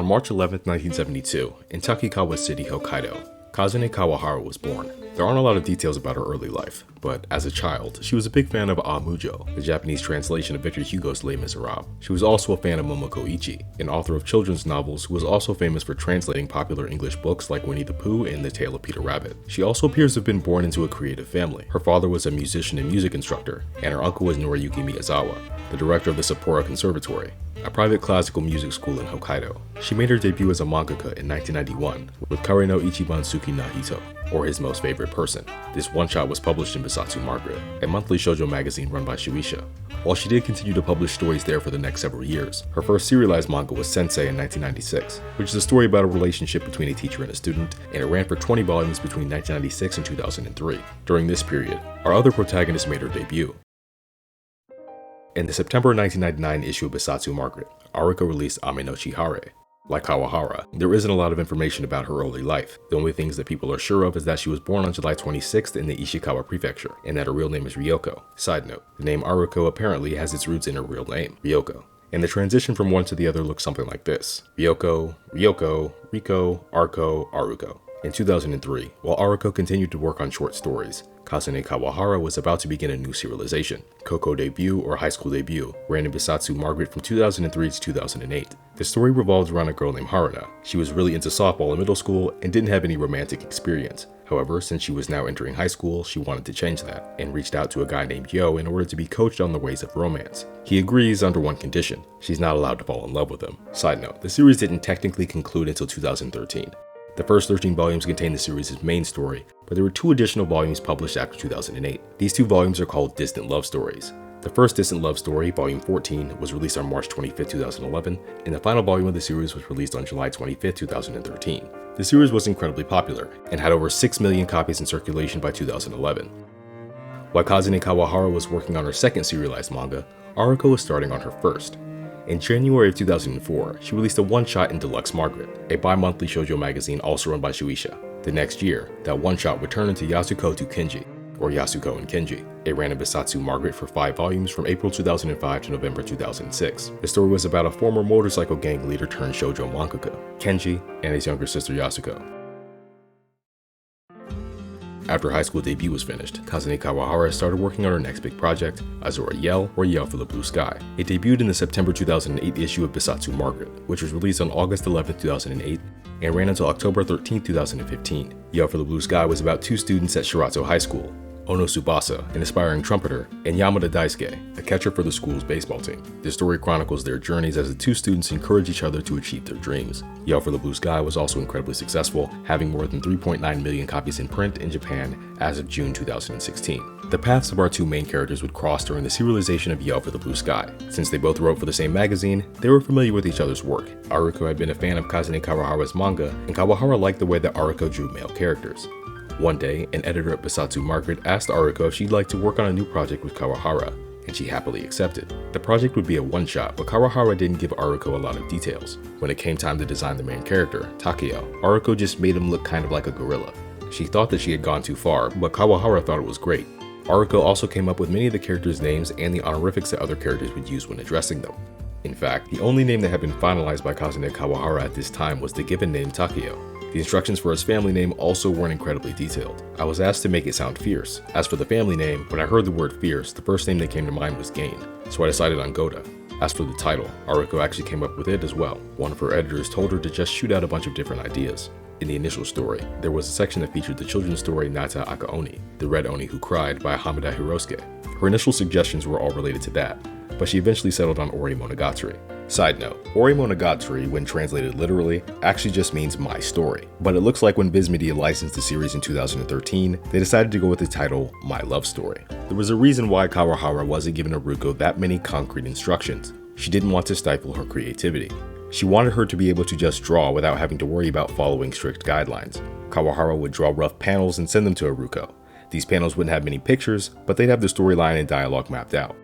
On March 11, 1972, in Takikawa City, Hokkaido, Kazune Kawahara was born. There aren't a lot of details about her early life, but as a child, she was a big fan of Amujo, the Japanese translation of Victor Hugo's Les Miserables. She was also a fan of Momoko Ichi, an author of children's novels who was also famous for translating popular English books like Winnie the Pooh and The Tale of Peter Rabbit. She also appears to have been born into a creative family. Her father was a musician and music instructor, and her uncle was Noriyuki Miyazawa, the director of the Sapporo Conservatory, a private classical music school in Hokkaido. She made her debut as a mangaka in 1991 with Kare no Ichiban Suki na Hito, or His Most Favorite Person. This one-shot was published in Bisatsu Margaret, a monthly shoujo magazine run by Shueisha. While she did continue to publish stories there for the next several years, her first serialized manga was Sensei in 1996, which is a story about a relationship between a teacher and a student, and it ran for 20 volumes between 1996 and 2003. During this period, our other protagonist made her debut. In the September 1999 issue of Bisatsu Margaret, Aruko released Ame no Chihare. Like Kawahara, there isn't a lot of information about her early life. The only things that people are sure of is that she was born on July 26th in the Ishikawa prefecture, and that her real name is Ryoko. Side note, the name Aruko apparently has its roots in her real name, Ryoko. And the transition from one to the other looks something like this: Ryoko, Ryoko, Riko, Arko, Aruko. In 2003, while Aruko continued to work on short stories, Kazune Kawahara was about to begin a new serialization. Koukou Debut, or High School Debut, ran in Bisatsu Margaret from 2003 to 2008. The story revolved around a girl named Haruna. She was really into softball in middle school and didn't have any romantic experience. However, since she was now entering high school, she wanted to change that, and reached out to a guy named Yo in order to be coached on the ways of romance. He agrees under one condition: she's not allowed to fall in love with him. Side note, the series didn't technically conclude until 2013. The first 13 volumes contained the series' main story, but there were 2 additional volumes published after 2008. These 2 volumes are called Distant Love Stories. The first Distant Love Story, Volume 14, was released on March 25, 2011, and the final volume of the series was released on July 25, 2013. The series was incredibly popular, and had over 6 million copies in circulation by 2011. While Kazune Kawahara was working on her second serialized manga, Aruko was starting on her first. In January of 2004, she released a one-shot in Deluxe Margaret, a bi-monthly shoujo magazine also run by Shueisha. The next year, that one-shot would turn into Yasuko to Kenji, or Yasuko and Kenji. It ran in Bisatsu Margaret for 5 volumes from April 2005 to November 2006. The story was about a former motorcycle gang leader turned shoujo mangaka, Kenji, and his younger sister Yasuko. After High School Debut was finished, Kazune Kawahara started working on her next big project, Aozora Yell, or Yell for the Blue Sky. It debuted in the September 2008 issue of Bisatsu Margaret, which was released on August 11, 2008, and ran until October 13, 2015. Yell for the Blue Sky was about 2 students at Shirato High School: Ono Tsubasa, an aspiring trumpeter, and Yamada Daisuke, a catcher for the school's baseball team. The story chronicles their journeys as the 2 students encourage each other to achieve their dreams. Yell for the Blue Sky was also incredibly successful, having more than 3.9 million copies in print in Japan as of June 2016. The paths of our 2 main characters would cross during the serialization of Yell for the Blue Sky. Since they both wrote for the same magazine, they were familiar with each other's work. Aruko had been a fan of Kazune Kawahara's manga, and Kawahara liked the way that Aruko drew male characters. One day, an editor at Bisatsu Margaret asked Aruko if she'd like to work on a new project with Kawahara, and she happily accepted. The project would be a one-shot, but Kawahara didn't give Aruko a lot of details. When it came time to design the main character, Takeo, Aruko just made him look kind of like a gorilla. She thought that she had gone too far, but Kawahara thought it was great. Aruko also came up with many of the characters' names and the honorifics that other characters would use when addressing them. In fact, the only name that had been finalized by Kazune Kawahara at this time was the given name Takeo. The instructions for his family name also weren't incredibly detailed. I was asked to make it sound fierce. As for the family name, when I heard the word fierce, the first name that came to mind was Gain, so I decided on Goda. As for the title, Aruko actually came up with it as well. One of her editors told her to just shoot out a bunch of different ideas. In the initial story, there was a section that featured the children's story Nata Aka Oni, the Red Oni Who Cried by Hamada Hirosuke. Her initial suggestions were all related to that, but she eventually settled on Ori Monogatari. Side note, Ori Monogatari, when translated literally, actually just means my story. But it looks like when Viz Media licensed the series in 2013, they decided to go with the title My Love Story. There was a reason why Kawahara wasn't giving Aruko that many concrete instructions. She didn't want to stifle her creativity. She wanted her to be able to just draw without having to worry about following strict guidelines. Kawahara would draw rough panels and send them to Aruko. These panels wouldn't have many pictures, but they'd have the storyline and dialogue mapped out.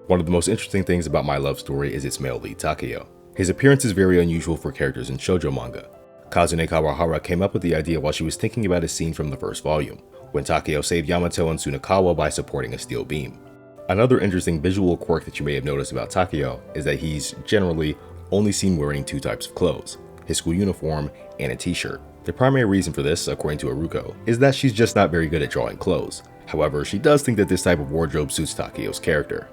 One of the most interesting things about My Love Story is its male lead Takeo. His appearance is very unusual for characters in shoujo manga. Kazune Kawahara came up with the idea while she was thinking about a scene from the first volume, when Takeo saved Yamato and Tsunekawa by supporting a steel beam. Another interesting visual quirk that you may have noticed about Takeo is that he's generally only seen wearing 2 types of clothes. his school uniform, and a t-shirt. The primary reason for this, according to Aruko, is that she's just not very good at drawing clothes. However, she does think that this type of wardrobe suits Takeo's character.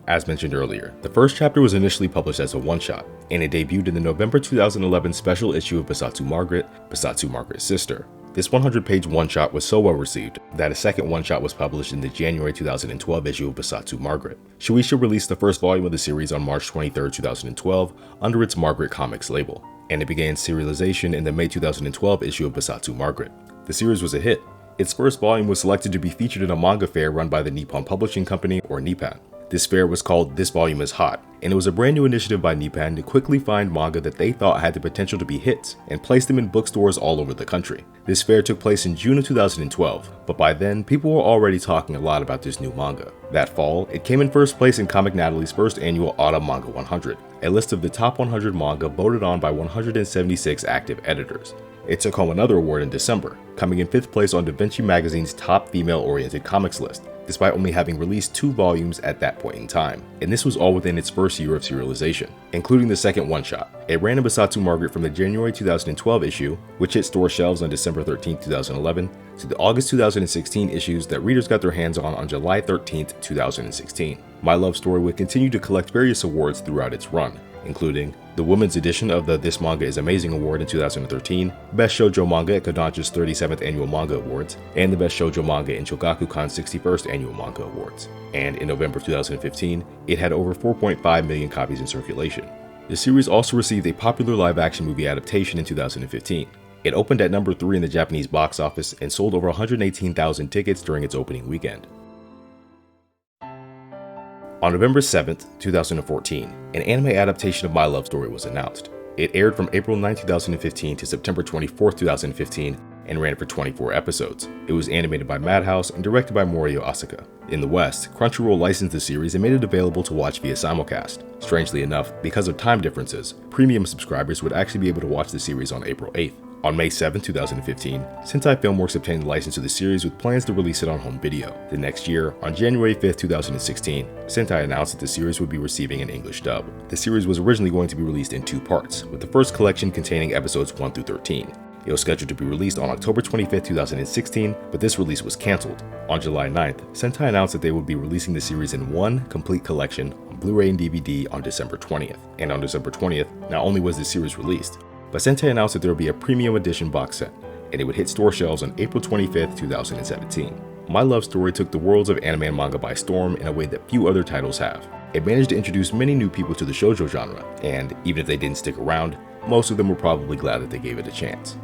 As mentioned earlier, the first chapter was initially published as a one-shot, and it debuted in the November 2011 special issue of Basatsu Margaret, Basatsu Margaret's sister. This 100-page one-shot was so well received that a second one-shot was published in the January 2012 issue of Basatsu Margaret. Shueisha released the first volume of the series on March 23, 2012 under its Margaret Comics label, and it began serialization in the May 2012 issue of Basatsu Margaret. The series was a hit. Its first volume was selected to be featured in a manga fair run by the Nippon Publishing Company, or Nippan. This fair was called This Volume is Hot, and it was a brand new initiative by Nippan to quickly find manga that they thought had the potential to be hits and place them in bookstores all over the country. This fair took place in June of 2012, but by then, people were already talking a lot about this new manga. That fall, it came in first place in Comic Natalie's first annual Autumn Manga 100, a list of the top 100 manga voted on by 176 active editors. It took home another award in December, coming in 5th place on Da Vinci Magazine's top female-oriented comics list, despite only having released 2 volumes at that point in time, and this was all within its first year of serialization, including the second one-shot. It ran in Basatsu Margaret from the January 2012 issue, which hit store shelves on December 13, 2011, to the August 2016 issues that readers got their hands on July 13, 2016. My Love Story would continue to collect various awards throughout its run, including the women's edition of the This Manga is Amazing Award in 2013, Best Shoujo Manga at Kodansha's 37th Annual Manga Awards, and the Best Shoujo Manga in Shogakukan's 61st Annual Manga Awards. And in November 2015, it had over 4.5 million copies in circulation. The series also received a popular live-action movie adaptation in 2015. It opened at number 3 in the Japanese box office and sold over 118,000 tickets during its opening weekend. On November 7, 2014, an anime adaptation of My Love Story was announced. It aired from April 9, 2015 to September 24, 2015 and ran for 24 episodes. It was animated by Madhouse and directed by Morio Asaka. In the West, Crunchyroll licensed the series and made it available to watch via simulcast. Strangely enough, because of time differences, premium subscribers would actually be able to watch the series on April 8th. On May 7, 2015, Sentai Filmworks obtained a license to the series with plans to release it on home video. The next year, on January 5, 2016, Sentai announced that the series would be receiving an English dub. The series was originally going to be released in 2 parts, with the first collection containing episodes 1 through 13. It was scheduled to be released on October 25, 2016, but this release was cancelled. On July 9th, Sentai announced that they would be releasing the series in one complete collection on Blu-ray and DVD on December 20th. And on December 20th, not only was the series released, but Sentai announced that there would be a premium edition box set, and it would hit store shelves on April 25, 2017. My Love Story took the worlds of anime and manga by storm in a way that few other titles have. It managed to introduce many new people to the shoujo genre, and even if they didn't stick around, most of them were probably glad that they gave it a chance.